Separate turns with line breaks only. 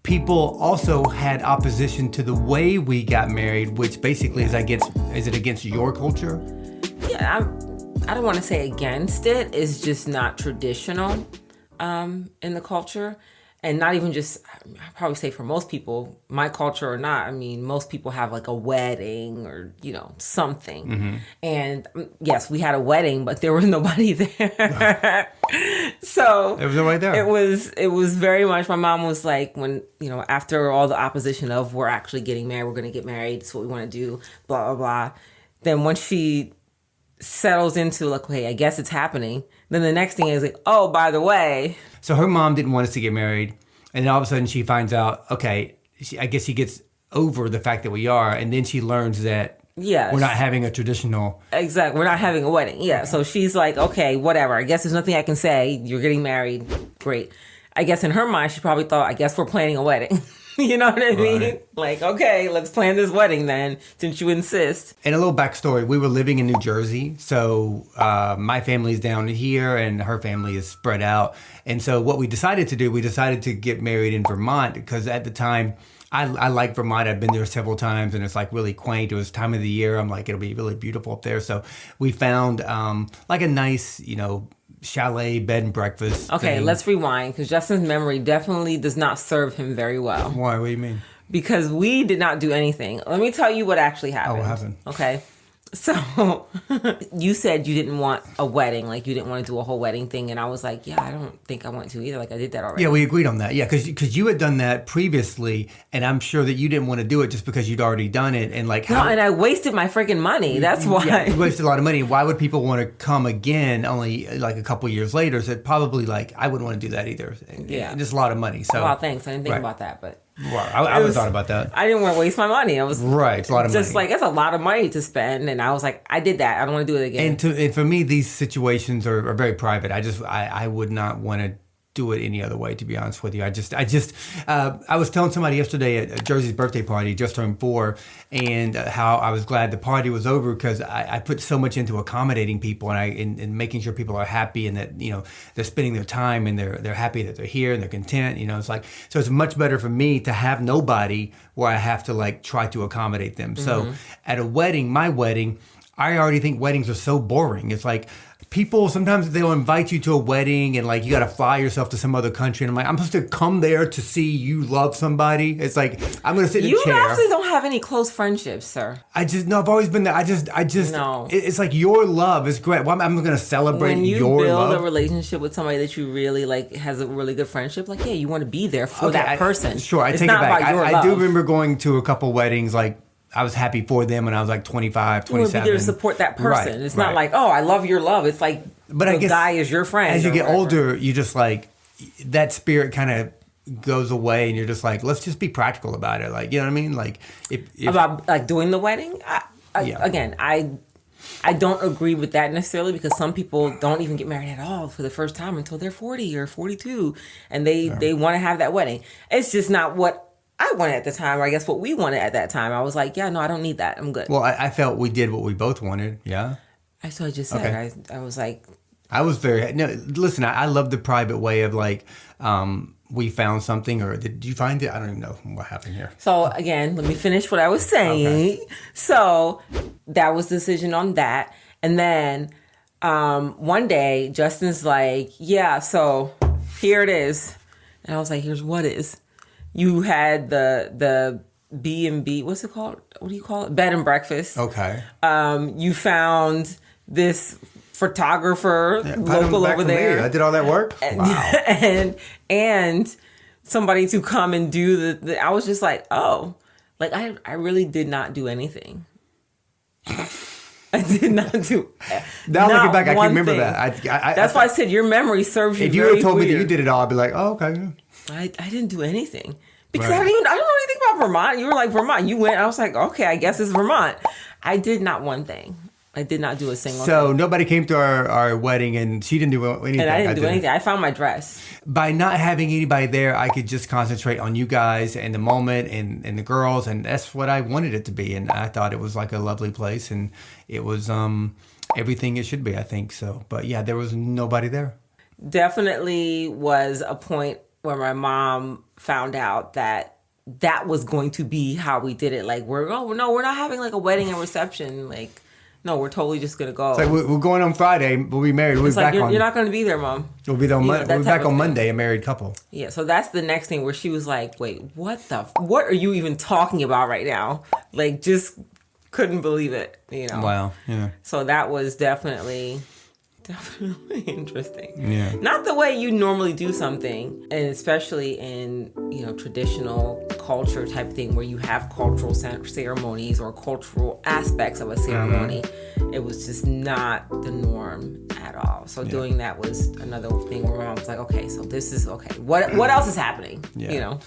people also had opposition to the way we got married, which basically is it against your culture?
Yeah, I don't want to say against it. It's just not traditional in the culture. And not even just, I'd probably say for most people, my culture or not, I mean, most people have like a wedding or, something. Mm-hmm. And yes, we had a wedding, but there was nobody there. So
there was nobody there.
It was very much, my mom was like, when, after all the opposition of we're actually getting married, we're going to get married, it's what we want to do, blah, blah, blah. Then once she settles into like, okay, I guess it's happening. Then the next thing is like, oh, by the way.
So her mom didn't want us to get married. And then all of a sudden she finds out, okay, I guess she gets over the fact that we are. And then she learns that we're not having a traditional.
Exactly. We're not having a wedding. Yeah. So she's like, okay, whatever. I guess there's nothing I can say. You're getting married. Great. I guess in her mind, she probably thought, I guess we're planning a wedding. You know what I mean? Right. Like, okay, let's plan this wedding then, since you insist.
And a little backstory. We were living in New Jersey. So my family's down here and her family is spread out. And so what we decided to do, we decided to get married in Vermont because at the time, I like Vermont. I've been there several times and it's like really quaint. It was time of the year. I'm like, it'll be really beautiful up there. So we found like a nice, chalet bed and breakfast.
Okay,
thing.
Let's rewind because Justin's memory definitely does not serve him very well.
Why? What do you mean?
Because we did not do anything. Let me tell you what actually happened.
Oh, what happened?
Okay. So you said you didn't want a wedding, like you didn't want to do a whole wedding thing. And I was like, yeah, I don't think I want to either. Like I did that already.
Yeah, we agreed on that. Yeah, because you had done that previously. And I'm sure that you didn't want to do it just because you'd already done it. And like,
no, and I wasted my freaking money. That's why.
Yeah, you wasted a lot of money. Why would people want to come again only like a couple years later? So probably like, I wouldn't want to do that either.
Yeah.
Just a lot of money. So.
Well, thanks. I didn't think about that, but.
Right. I would have thought about that.
I didn't want to waste my money. I was
right. It's a lot of
just
money.
Like, it's a lot of money to spend. And I was like, I did that. I don't want to do it again.
And for me, these situations are very private. I would not want to do it any other way, to be honest with you. I was telling somebody yesterday at Jersey's birthday party, just turned 4, and how I was glad the party was over because I put so much into accommodating people and making sure people are happy and that, they're spending their time and they're happy that they're here and they're content, it's like, so it's much better for me to have nobody where I have to like try to accommodate them. Mm-hmm. So at a wedding, my wedding, I already think weddings are so boring. It's like, people, sometimes they'll invite you to a wedding and like you got to fly yourself to some other country. And I'm like, I'm supposed to come there to see you love somebody. It's like, I'm going to sit in a chair.
You actually don't have any close friendships, sir.
I've always been there. I just,
no.
It's like your love is great. Well, I'm going to celebrate your love.
When you build a relationship with somebody that you really like, has a really good friendship, like, yeah, you want to be there for that person.
Sure, I take it back. I do remember going to a couple weddings, like, I was happy for them when I was like 25, 27. You want to be there
to support that person.
Right,
it's not like, oh, I love your love. It's like I guess guy is your friend.
As you get older, you just like, that spirit kind of goes away and you're just like, let's just be practical about it. Like, you know what I mean? Like, if
about like doing the wedding? Again, I don't agree with that necessarily because some people don't even get married at all for the first time until they're 40 or 42 and they want to have that wedding. It's just not what I wanted at the time, or I guess what we wanted at that time. I was like, yeah, no, I don't need that. I'm good.
Well, I felt we did what we both wanted. Yeah.
That's what I just said. Okay. I was like.
I was listen, I love the private way of like, we found something, or did you find it? I don't even know what happened here.
So again, let me finish what I was saying. Okay. So that was the decision on that. And then one day, Justin's like, yeah, so here it is. And I was like, here's what is. You had the B&B, what's it called? What do you call it? Bed and breakfast.
Okay.
You found this photographer local over there.
I did all that work.
Wow. And somebody to come and do the I was just like, oh, like I really did not do anything. I did not do.
Now looking back, I can remember that.
That's why I said your memory serves you.
If you
very
had told
weird.
Me that you did it all, I'd be like, oh, okay.
I didn't do anything because I don't know anything about Vermont. You were like, Vermont. You went. I was like, okay, I guess it's Vermont. I did not one thing. I did not do a single thing.
So nobody came to our wedding and she didn't do anything.
And I didn't do anything. I found my dress.
By not having anybody there, I could just concentrate on you guys and the moment and the girls. And that's what I wanted it to be. And I thought it was like a lovely place. And it was everything it should be, I think. So, but yeah, there was nobody there.
Definitely was a point where my mom found out that was going to be how we did it. Like, we're not having like a wedding and reception. Like, no, we're totally just going to go.
It's like, we're going on Friday. We'll be married. We'll
It's
be
like,
back on.
you're not going to be there, Mom.
We'll be there on
that
we'll be
type
back
of
on
thing.
Monday, a married couple.
Yeah, so that's the next thing where she was like, wait, what are you even talking about right now? Like, just couldn't believe it, you know?
Wow. Yeah.
So that was definitely interesting.
Yeah.
Not the way you normally do something, and especially in, traditional culture type thing where you have cultural ceremonies or cultural aspects of a ceremony. It was just not the norm at all. So doing that was another thing where my mom was like, okay, so this is okay. What else is happening?
Yeah.